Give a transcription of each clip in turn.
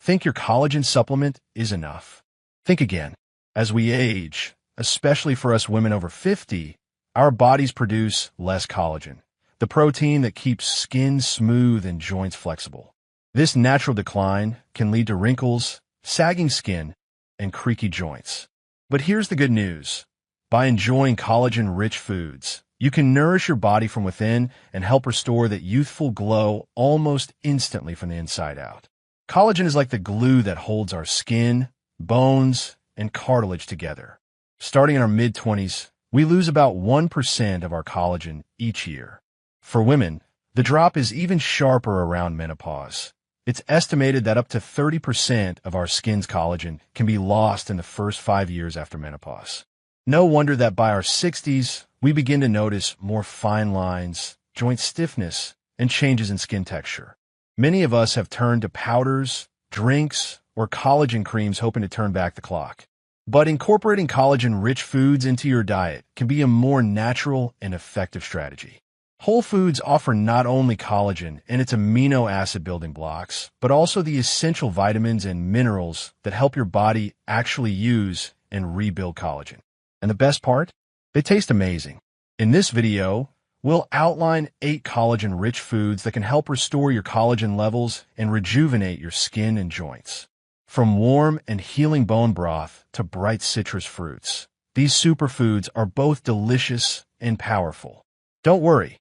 think your collagen supplement is enough? Think again. As we age, especially for us women over 50, our bodies produce less collagen, the protein that keeps skin smooth and joints flexible. This natural decline can lead to wrinkles, sagging skin, and creaky joints. But here's the good news. By enjoying collagen-rich foods, you can nourish your body from within and help restore that youthful glow almost instantly from the inside out. Collagen is like the glue that holds our skin, bones, and cartilage together. Starting in our mid-20s, we lose about 1% of our collagen each year. For women, the drop is even sharper around menopause. It's estimated that up to 30% of our skin's collagen can be lost in the first 5 years after menopause. No wonder that by our 60s, we begin to notice more fine lines, joint stiffness, and changes in skin texture. Many of us have turned to powders, drinks, or collagen creams hoping to turn back the clock. But incorporating collagen-rich foods into your diet can be a more natural and effective strategy. Whole foods offer not only collagen and its amino acid building blocks, but also the essential vitamins and minerals that help your body actually use and rebuild collagen. And the best part? They taste amazing. In this video, we'll outline 8 collagen-rich foods that can help restore your collagen levels and rejuvenate your skin and joints. From warm and healing bone broth to bright citrus fruits, these superfoods are both delicious and powerful. Don't worry,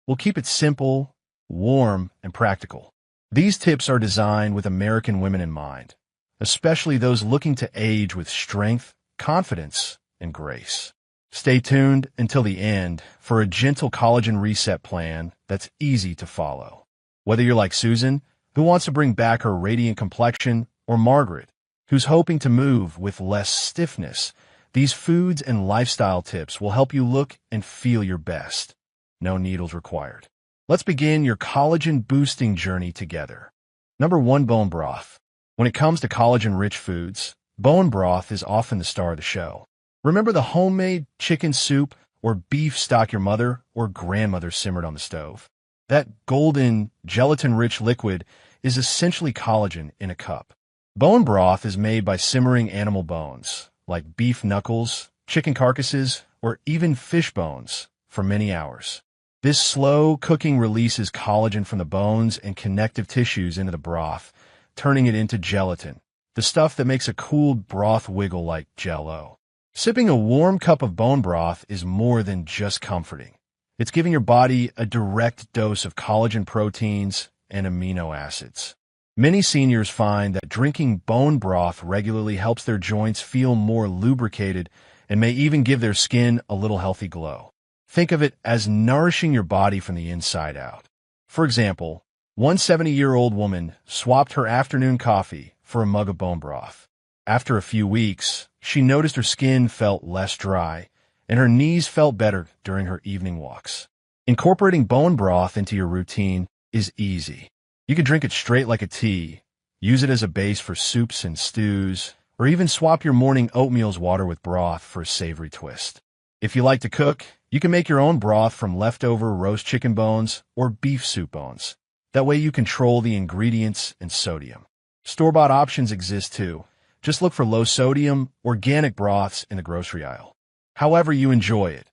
we'll keep it simple, warm, and practical. These tips are designed with American women in mind, especially those looking to age with strength, confidence, and grace. Stay tuned until the end for a gentle collagen reset plan that's easy to follow. Whether you're like Susan, who wants to bring back her radiant complexion, or Margaret, who's hoping to move with less stiffness, these foods and lifestyle tips will help you look and feel your best. No needles required. Let's begin your collagen-boosting journey together. Number 1, bone broth. When it comes to collagen-rich foods, bone broth is often the star of the show. Remember the homemade chicken soup or beef stock your mother or grandmother simmered on the stove? That golden, gelatin-rich liquid is essentially collagen in a cup. Bone broth is made by simmering animal bones, like beef knuckles, chicken carcasses, or even fish bones, for many hours. This slow cooking releases collagen from the bones and connective tissues into the broth, turning it into gelatin, the stuff that makes a cooled broth wiggle like Jell-O. Sipping a warm cup of bone broth is more than just comforting. It's giving your body a direct dose of collagen proteins and amino acids. Many seniors find that drinking bone broth regularly helps their joints feel more lubricated and may even give their skin a little healthy glow. Think of it as nourishing your body from the inside out. For example, one 70-year-old woman swapped her afternoon coffee for a mug of bone broth. After a few weeks, she noticed her skin felt less dry, and her knees felt better during her evening walks. Incorporating bone broth into your routine is easy. You can drink it straight like a tea, use it as a base for soups and stews, or even swap your morning oatmeal's water with broth for a savory twist. If you like to cook, you can make your own broth from leftover roast chicken bones or beef soup bones. That way you control the ingredients and sodium. Store-bought options exist too. Just look for low-sodium, organic broths in the grocery aisle. However you enjoy it,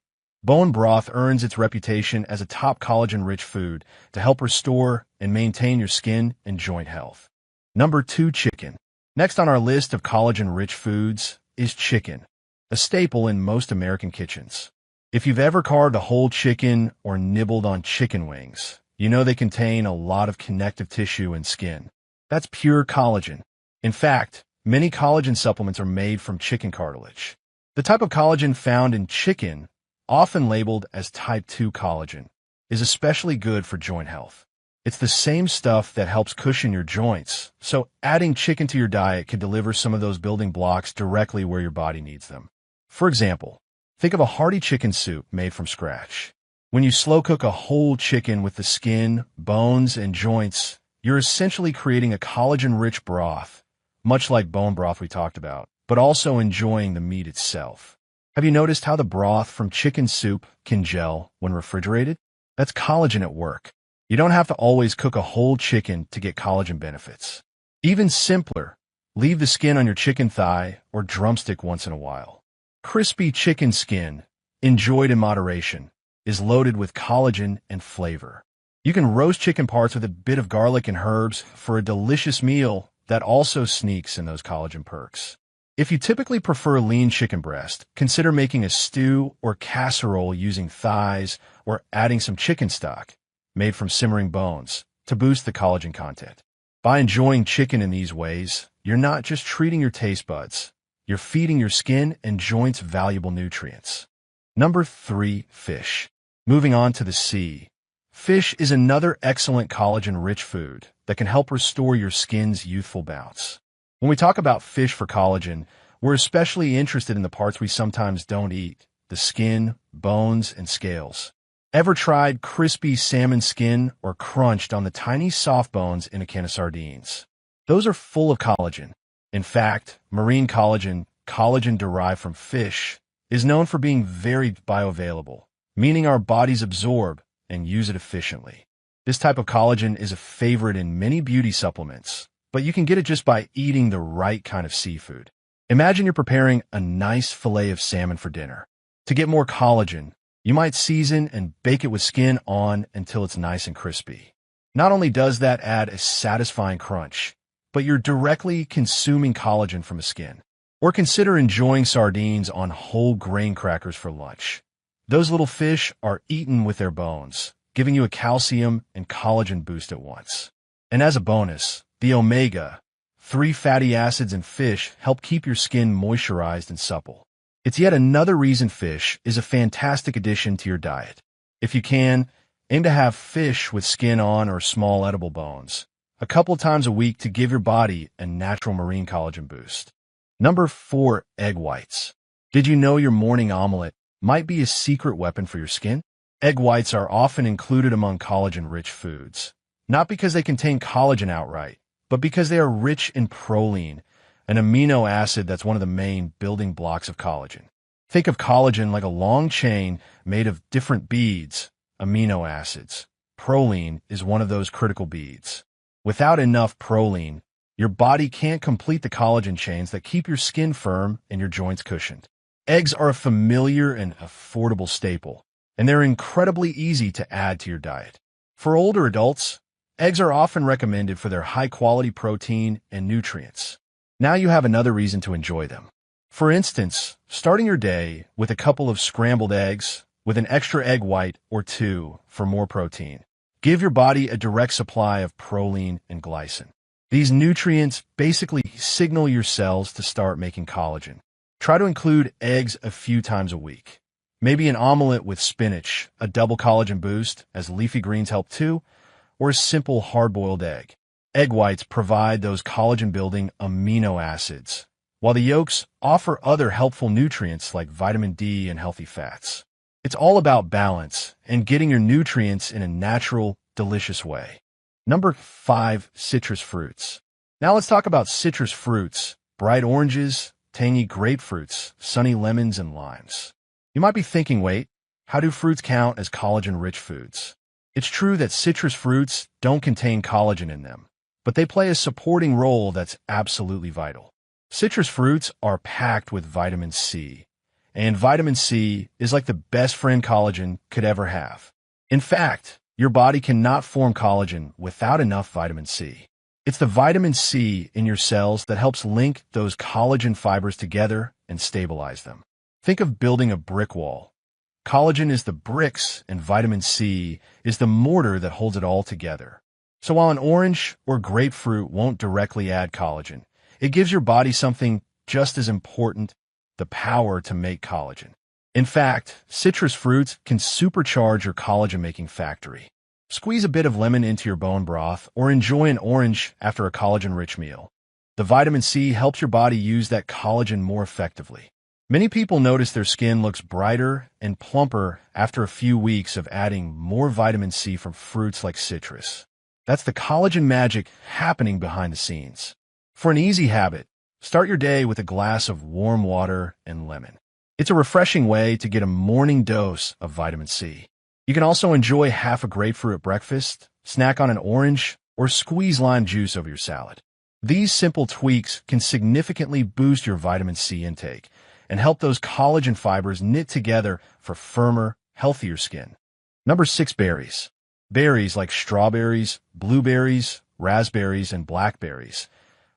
bone broth earns its reputation as a top collagen-rich food to help restore and maintain your skin and joint health. Number 2, chicken. Next on our list of collagen-rich foods is chicken, a staple in most American kitchens. If you've ever carved a whole chicken or nibbled on chicken wings, you know they contain a lot of connective tissue and skin. That's pure collagen. In fact, many collagen supplements are made from chicken cartilage. The type of collagen found in chicken, often labeled as type 2 collagen, is especially good for joint health. It's the same stuff that helps cushion your joints, so adding chicken to your diet can deliver some of those building blocks directly where your body needs them. For example, think of a hearty chicken soup made from scratch. When you slow cook a whole chicken with the skin, bones, and joints, you're essentially creating a collagen-rich broth, much like bone broth we talked about, but also enjoying the meat itself. Have you noticed how the broth from chicken soup can gel when refrigerated? That's collagen at work. You don't have to always cook a whole chicken to get collagen benefits. Even simpler, leave the skin on your chicken thigh or drumstick once in a while. Crispy chicken skin, enjoyed in moderation, is loaded with collagen and flavor. You can roast chicken parts with a bit of garlic and herbs for a delicious meal that also sneaks in those collagen perks. If you typically prefer lean chicken breast, consider making a stew or casserole using thighs or adding some chicken stock, made from simmering bones, to boost the collagen content. By enjoying chicken in these ways, you're not just treating your taste buds, you're feeding your skin and joints valuable nutrients. Number 3, fish. Moving on to the sea. Fish is another excellent collagen-rich food that can help restore your skin's youthful bounce. When we talk about fish for collagen, we're especially interested in the parts we sometimes don't eat, the skin, bones, and scales. Ever tried crispy salmon skin or crunched on the tiny soft bones in a can of sardines? Those are full of collagen. In fact, marine collagen, collagen derived from fish, is known for being very bioavailable, meaning our bodies absorb and use it efficiently. This type of collagen is a favorite in many beauty supplements, but you can get it just by eating the right kind of seafood. Imagine you're preparing a nice fillet of salmon for dinner. To get more collagen, you might season and bake it with skin on until it's nice and crispy. Not only does that add a satisfying crunch, but you're directly consuming collagen from a skin. Or consider enjoying sardines on whole grain crackers for lunch. Those little fish are eaten with their bones, giving you a calcium and collagen boost at once. And as a bonus, the omega-3 fatty acids in fish help keep your skin moisturized and supple. It's yet another reason fish is a fantastic addition to your diet. If you can, aim to have fish with skin on or small edible bones a couple times a week to give your body a natural marine collagen boost. Number 4, egg whites. Did you know your morning omelet might be a secret weapon for your skin? Egg whites are often included among collagen-rich foods, not because they contain collagen outright, but because they are rich in proline, an amino acid that's one of the main building blocks of collagen. Think of collagen like a long chain made of different beads, amino acids. Proline is one of those critical beads. Without enough proline, your body can't complete the collagen chains that keep your skin firm and your joints cushioned. Eggs are a familiar and affordable staple, and they're incredibly easy to add to your diet. For older adults, eggs are often recommended for their high-quality protein and nutrients. Now you have another reason to enjoy them. For instance, starting your day with a couple of scrambled eggs with an extra egg white or 2 for more protein. Give your body a direct supply of proline and glycine. These nutrients basically signal your cells to start making collagen. Try to include eggs a few times a week. Maybe an omelet with spinach, a double collagen boost, as leafy greens help too, or a simple hard-boiled egg. Egg whites provide those collagen-building amino acids, while the yolks offer other helpful nutrients like vitamin D and healthy fats. It's all about balance and getting your nutrients in a natural, delicious way. Number 5, citrus fruits. Now let's talk about citrus fruits, bright oranges, tangy grapefruits, sunny lemons, and limes. You might be thinking, wait, how do fruits count as collagen-rich foods? It's true that citrus fruits don't contain collagen in them, but they play a supporting role that's absolutely vital. Citrus fruits are packed with vitamin C, and vitamin C is like the best friend collagen could ever have. In fact, your body cannot form collagen without enough vitamin C. It's the vitamin C in your cells that helps link those collagen fibers together and stabilize them. Think of building a brick wall. Collagen is the bricks, and vitamin C is the mortar that holds it all together. So while an orange or grapefruit won't directly add collagen, it gives your body something just as important, the power to make collagen. In fact, citrus fruits can supercharge your collagen-making factory. Squeeze a bit of lemon into your bone broth or enjoy an orange after a collagen-rich meal. The vitamin C helps your body use that collagen more effectively. Many people notice their skin looks brighter and plumper after a few weeks of adding more vitamin C from fruits like citrus. That's the collagen magic happening behind the scenes. For an easy habit, start your day with a glass of warm water and lemon. It's a refreshing way to get a morning dose of vitamin C. You can also enjoy half a grapefruit at breakfast, snack on an orange, or squeeze lime juice over your salad. These simple tweaks can significantly boost your vitamin C intake and help those collagen fibers knit together for firmer, healthier skin. Number 6, berries. Berries like strawberries, blueberries, raspberries, and blackberries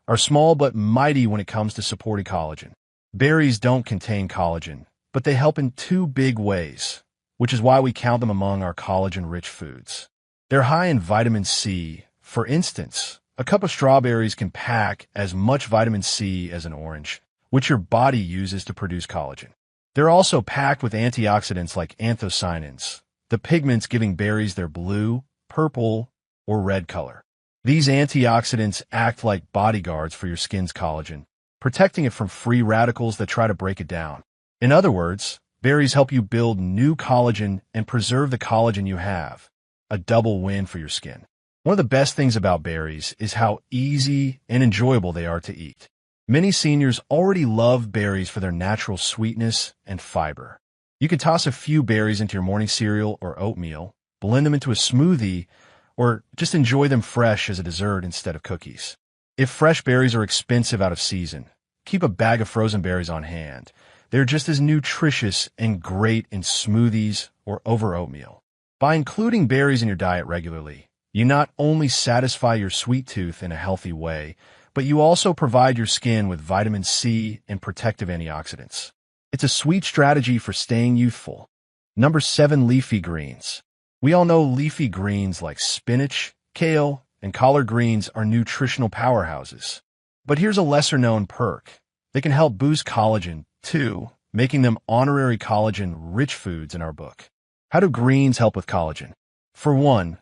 are small but mighty when it comes to supporting collagen. Berries don't contain collagen, but they help in two big ways, which is why we count them among our collagen-rich foods. They're high in vitamin C. For instance, a cup of strawberries can pack as much vitamin C as an orange, which your body uses to produce collagen. They're also packed with antioxidants like anthocyanins, the pigments giving berries their blue, purple, or red color. These antioxidants act like bodyguards for your skin's collagen, protecting it from free radicals that try to break it down. In other words, berries help you build new collagen and preserve the collagen you have. A double win for your skin. One of the best things about berries is how easy and enjoyable they are to eat. Many seniors already love berries for their natural sweetness and fiber. You can toss a few berries into your morning cereal or oatmeal, blend them into a smoothie, or just enjoy them fresh as a dessert instead of cookies. If fresh berries are expensive out of season, keep a bag of frozen berries on hand. They're just as nutritious and great in smoothies or over oatmeal. By including berries in your diet regularly, you not only satisfy your sweet tooth in a healthy way, but you also provide your skin with vitamin C and protective antioxidants. It's a sweet strategy for staying youthful. Number 7, leafy greens. We all know leafy greens like spinach, kale, and collard greens are nutritional powerhouses. But here's a lesser-known perk. They can help boost collagen, too, making them honorary collagen-rich foods in our book. How do greens help with collagen? For one,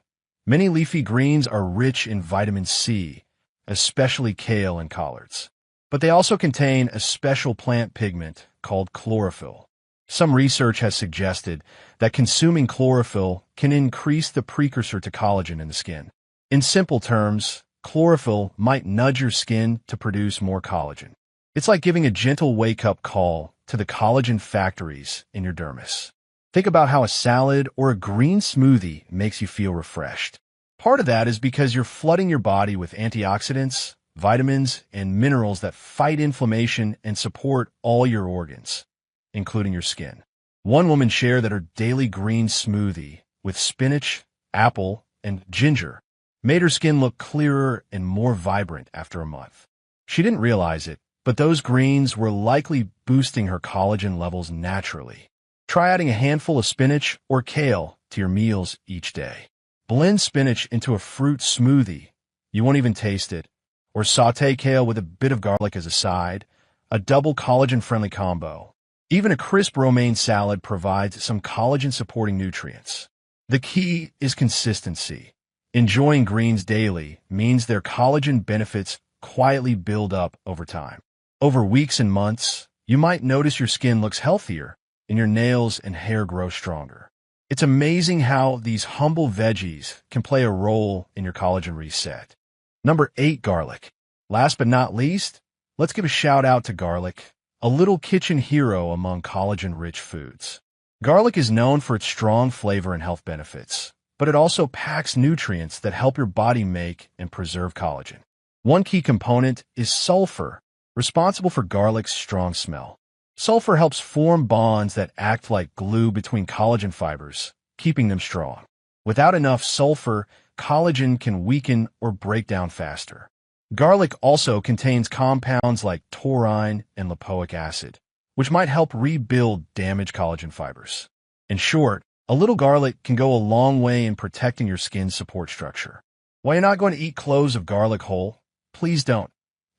many leafy greens are rich in vitamin C, especially kale and collards. But they also contain a special plant pigment called chlorophyll. Some research has suggested that consuming chlorophyll can increase the precursor to collagen in the skin. In simple terms, chlorophyll might nudge your skin to produce more collagen. It's like giving a gentle wake-up call to the collagen factories in your dermis. Think about how a salad or a green smoothie makes you feel refreshed. Part of that is because you're flooding your body with antioxidants, vitamins, and minerals that fight inflammation and support all your organs, including your skin. One woman shared that her daily green smoothie with spinach, apple, and ginger made her skin look clearer and more vibrant after a month. She didn't realize it, but those greens were likely boosting her collagen levels naturally. Try adding a handful of spinach or kale to your meals each day. Blend spinach into a fruit smoothie. You won't even taste it. Or sauté kale with a bit of garlic as a side. A double collagen-friendly combo. Even a crisp romaine salad provides some collagen-supporting nutrients. The key is consistency. Enjoying greens daily means their collagen benefits quietly build up over time. Over weeks and months, you might notice your skin looks healthier and your nails and hair grow stronger. It's amazing how these humble veggies can play a role in your collagen reset. Number 8, garlic. Last but not least, let's give a shout out to garlic, a little kitchen hero among collagen-rich foods. Garlic is known for its strong flavor and health benefits, but it also packs nutrients that help your body make and preserve collagen. One key component is sulfur, responsible for garlic's strong smell. Sulfur helps form bonds that act like glue between collagen fibers, keeping them strong. Without enough sulfur, collagen can weaken or break down faster. Garlic also contains compounds like taurine and lipoic acid, which might help rebuild damaged collagen fibers. In short, a little garlic can go a long way in protecting your skin's support structure. While you're not going to eat cloves of garlic whole, please don't.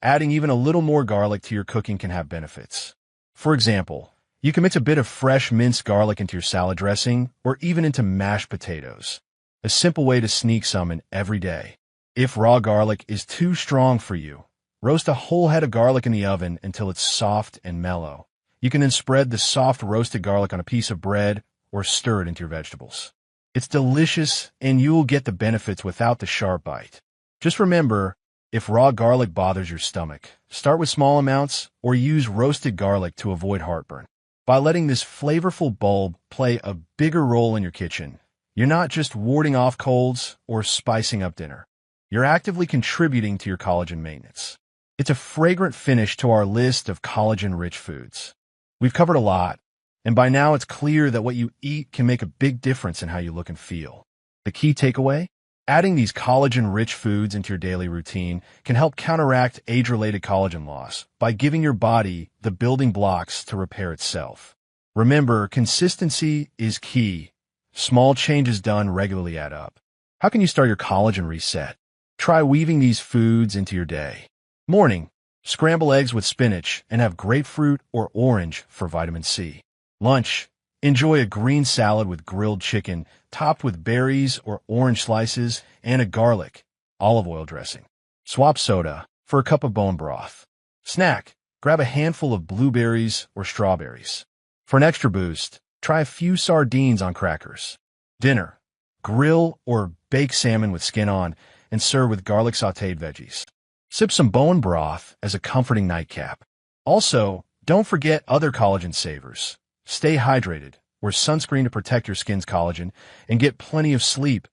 Adding even a little more garlic to your cooking can have benefits. For example, you can mix a bit of fresh minced garlic into your salad dressing or even into mashed potatoes. A simple way to sneak some in every day. If raw garlic is too strong for you, roast a whole head of garlic in the oven until it's soft and mellow. You can then spread the soft roasted garlic on a piece of bread or stir it into your vegetables. It's delicious and you'll get the benefits without the sharp bite. Just remember, if raw garlic bothers your stomach, start with small amounts or use roasted garlic to avoid heartburn. By letting this flavorful bulb play a bigger role in your kitchen, you're not just warding off colds or spicing up dinner. you're actively contributing to your collagen maintenance. It's a fragrant finish to our list of collagen-rich foods. We've covered a lot, and by now it's clear that what you eat can make a big difference in how you look and feel. The key takeaway? Adding these collagen-rich foods into your daily routine can help counteract age-related collagen loss by giving your body the building blocks to repair itself. Remember, consistency is key. Small changes done regularly add up. How can you start your collagen reset? Try weaving these foods into your day. Morning, scramble eggs with spinach and have grapefruit or orange for vitamin C. Lunch, enjoy a green salad with grilled chicken topped with berries or orange slices and a garlic, olive oil dressing. Swap soda for a cup of bone broth. Snack, grab a handful of blueberries or strawberries. For an extra boost, try a few sardines on crackers. Dinner, grill or bake salmon with skin on and serve with garlic sautéed veggies. Sip some bone broth as a comforting nightcap. Also, don't forget other collagen savers. Stay hydrated, wear sunscreen to protect your skin's collagen, and get plenty of sleep.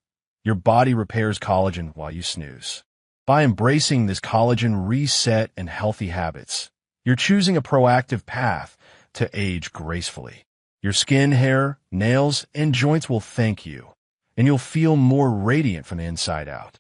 Your body repairs collagen while you snooze. By embracing this collagen reset and healthy habits, you're choosing a proactive path to age gracefully. Your skin, hair, nails, and joints will thank you, and you'll feel more radiant from the inside out.